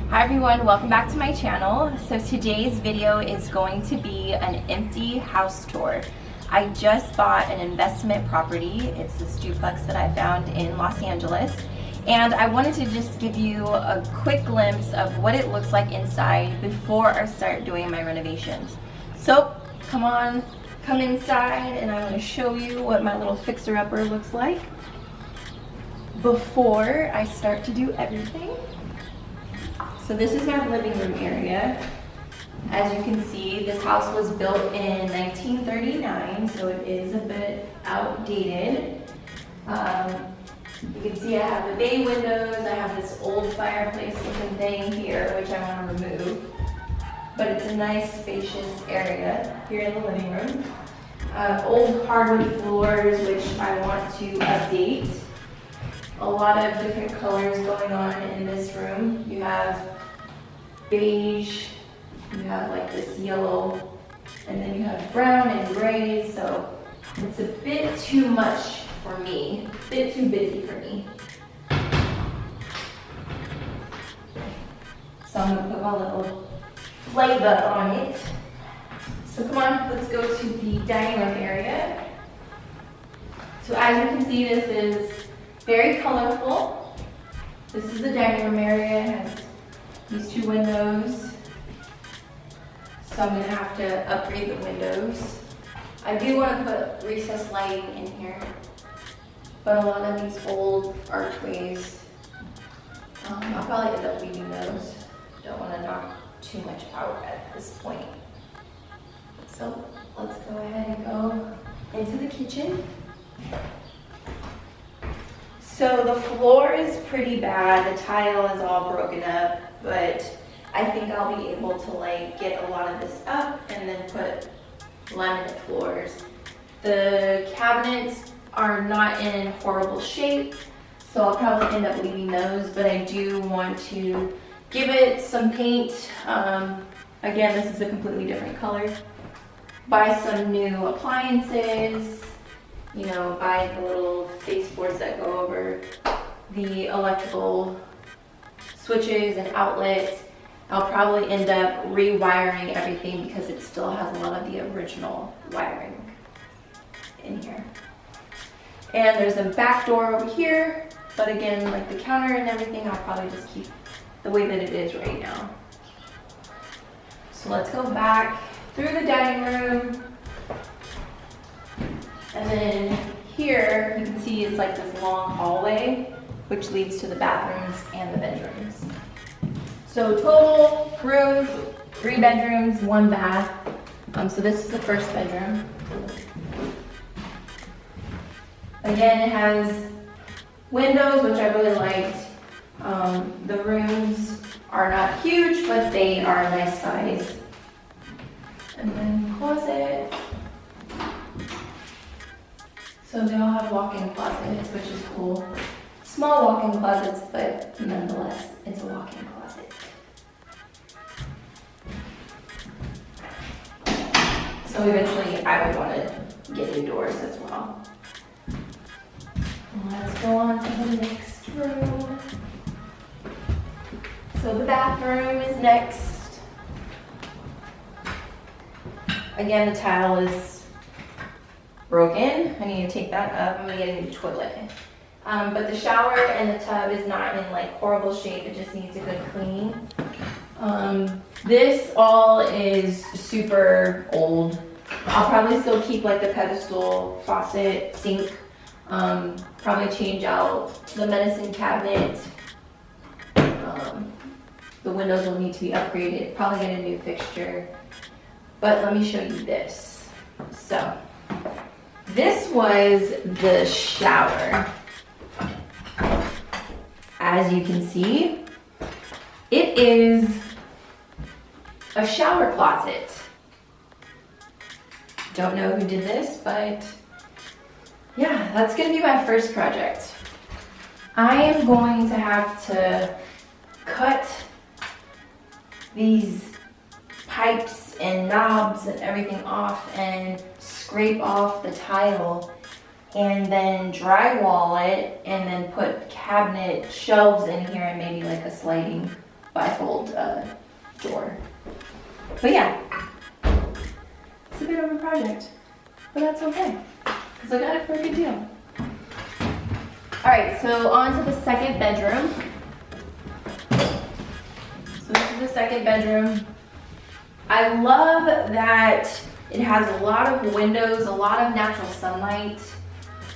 Hi everyone, welcome back to my channel. So today's video is going to be an empty house tour. I just bought an investment property. It's this duplex that I found in Los Angeles. And I wanted to just give you a quick glimpse of what it looks like inside before I start doing my renovations. So come inside and I want to show you what my little fixer-upper looks like before I start to do everything. So this is my living room area. As you can see, this house was built in 1939, so it is a bit outdated. You can see I have the bay windows. I have this old fireplace looking thing here, which I want to remove. But it's a nice spacious area here in the living room. Old hardwood floors, which I want to update. A lot of different colors going on in this room. You have beige, you have like this yellow, and then you have brown and gray, so it's a bit too much for me, a bit too busy for me. So I'm gonna put my little flavor on it. So come on, let's go to the dining room area. So as you can see, this is very colorful. This is the dining room area. It has these two windows. So I'm gonna have to upgrade the windows. I do want to put recessed lighting in here, but a lot of these old archways, I'll probably end up leaving those. Don't want to knock too much out at this point. So let's go ahead and go into the kitchen. So the floor is pretty bad. The tile is all broken up, but I think I'll be able to like get a lot of this up and then put laminate floors. The cabinets are not in horrible shape, so I'll probably end up leaving those, but I do want to give it some paint. Again, this is a completely different color. Buy some new appliances, you know, buy the little baseboards that go over the electrical switches and outlets. I'll probably end up rewiring everything because it still has a lot of the original wiring in here. And there's a back door over here, but again, like the counter and everything, I'll probably just keep the way that it is right now. So let's go back through the dining room. And then here, you can see it's like this long hallway, which leads to the bathrooms and the bedrooms. So total rooms, 3 bedrooms, 1 bath. So this is the first bedroom. Again, it has windows, which I really liked. The rooms are not huge, but they are a nice size. And then closet. So they all have walk-in closets, which is cool. Small walk-in closets, but nonetheless, it's a walk-in closet. So eventually I would want to get new doors as well. Let's go on to the next room. So the bathroom is next. Again, the tile is broken. I need to take that up. I'm gonna get a new toilet. But the shower and the tub is not in like horrible shape. It just needs a good cleaning. This all is super old. I'll probably still keep like the pedestal, faucet, sink. Probably change out the medicine cabinet. The windows will need to be upgraded. Probably get a new fixture. But let me show you this. So this was the shower. As you can see, it is a shower closet. Don't know who did this, but yeah, that's gonna be my first project. I am going to have to cut these pipes and knobs and everything off and scrape off the tile and then drywall it and then put cabinet shelves in here and maybe like a sliding bifold door. But yeah, it's a bit of a project, but that's okay, because I got it for a good deal. All right, so on to the second bedroom. So this is the second bedroom. I love that it has a lot of windows, a lot of natural sunlight.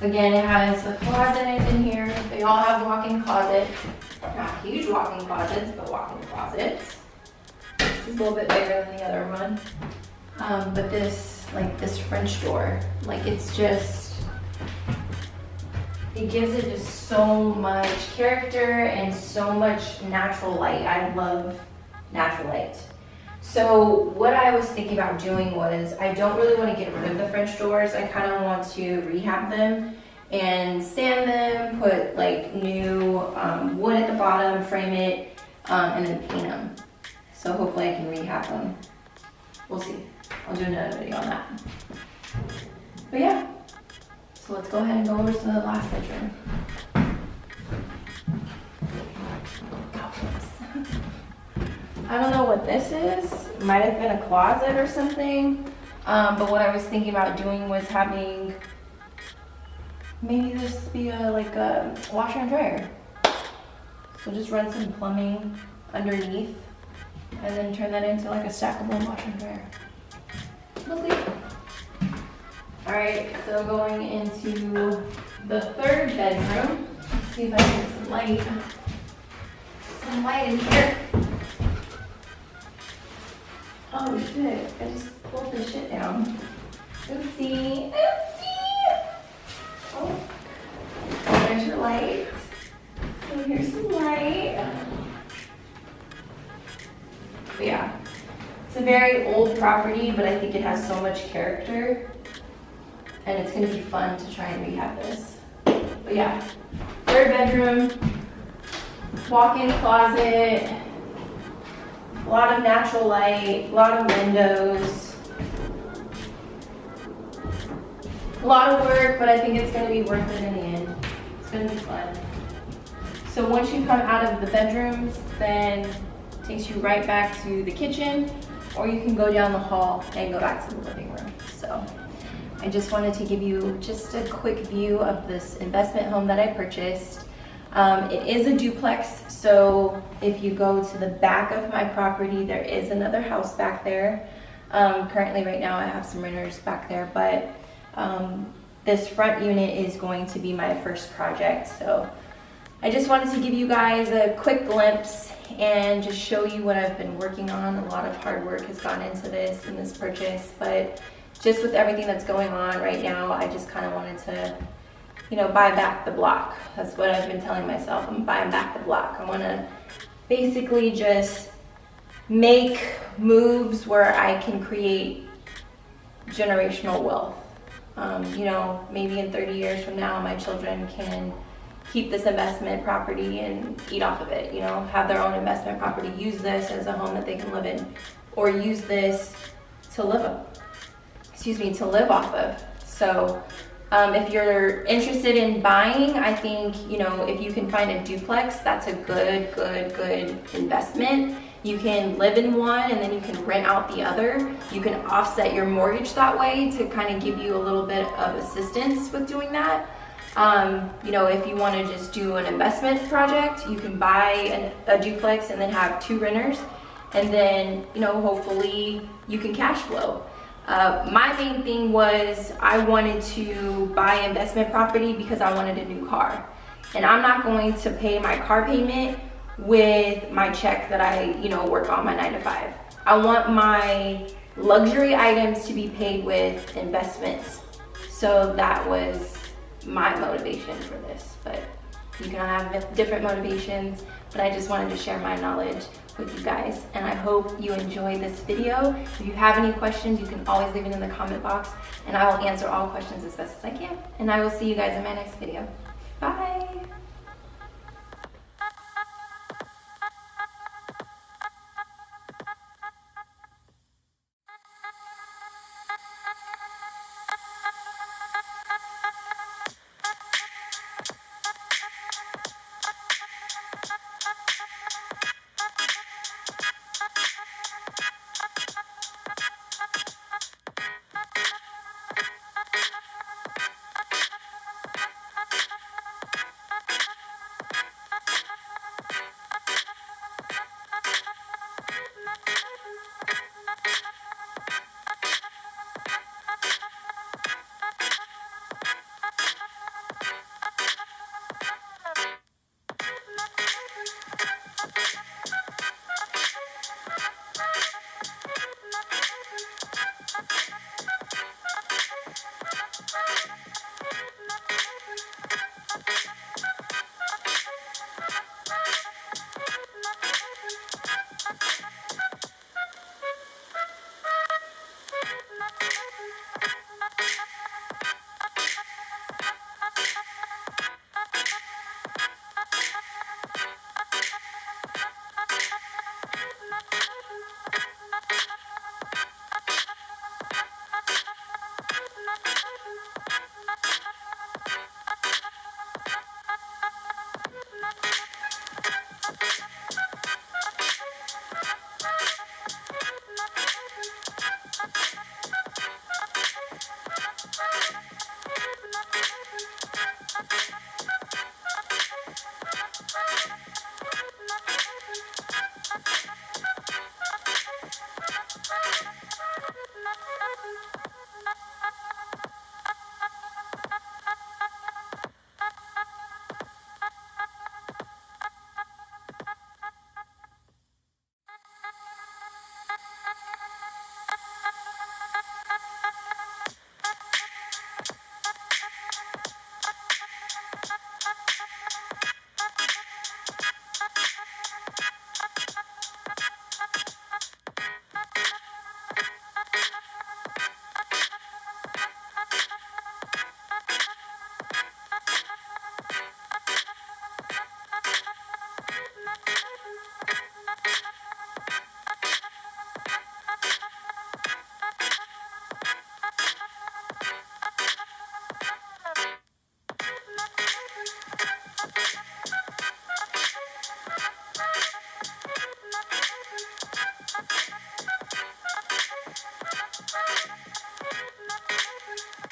Again, it has a closet in here. They all have walk-in closets. Not huge walk-in closets, but walk-in closets. This is a little bit bigger than the other one. But this, like this French door, like it's just, it gives it just so much character and so much natural light. I love natural light. So what I was thinking about doing was, I don't really want to get rid of the French doors. I kind of want to rehab them and sand them, put like new wood at the bottom, frame it, and then paint them. So hopefully I can rehab them. We'll see. I'll do another video on that. But yeah, so let's go ahead and go over to the last bedroom. I don't know what this is. It might have been a closet or something. But what I was thinking about doing was having maybe this be like a washer and dryer. So just run some plumbing underneath and then turn that into like a stackable washer and dryer. We'll see. All right, so going into the third bedroom. Let's see if I can get some light in here. Oh shit, I just pulled this shit down. Oopsie, oopsie! Oh, there's your light. So here's some light. But yeah, it's a very old property, but I think it has so much character. And it's gonna be fun to try and rehab this. But yeah, third bedroom, walk-in closet, a lot of natural light, a lot of windows. A lot of work, but I think it's gonna be worth it in the end. It's gonna be fun. So once you come out of the bedrooms, then it takes you right back to the kitchen, or you can go down the hall and go back to the living room. So I just wanted to give you just a quick view of this investment home that I purchased. It is a duplex, so if you go to the back of my property, there is another house back there. Currently right now I have some renters back there, but this front unit is going to be my first project. So I just wanted to give you guys a quick glimpse and just show you what I've been working on. A lot of hard work has gone into this and this purchase, but just with everything that's going on right now, I just kind of wanted to, you know, buy back the block. That's what I've been telling myself. I'm buying back the block. I want to basically just make moves where I can create generational wealth. You know, maybe in 30 years from now, my children can keep this investment property and eat off of it, you know, have their own investment property, use this as a home that they can live in, or use this to live off of. So if you're interested in buying, I think, you know, if you can find a duplex, that's a good investment. You can live in one and then you can rent out the other. You can offset your mortgage that way to kind of give you a little bit of assistance with doing that. You know, if you want to just do an investment project, you can buy a duplex and then have 2 renters, and then, you know, hopefully you can cash flow. My main thing was I wanted to buy investment property because I wanted a new car, and I'm not going to pay my car payment with my check that I, you know, work on my 9 to 5. I want my luxury items to be paid with investments. So that was my motivation for this, but you can have different motivations, but I just wanted to share my knowledge with you guys, and I hope you enjoyed this video. If you have any questions, you can always leave it in the comment box, and I will answer all questions as best as I can, and I will see you guys in my next video. Bye!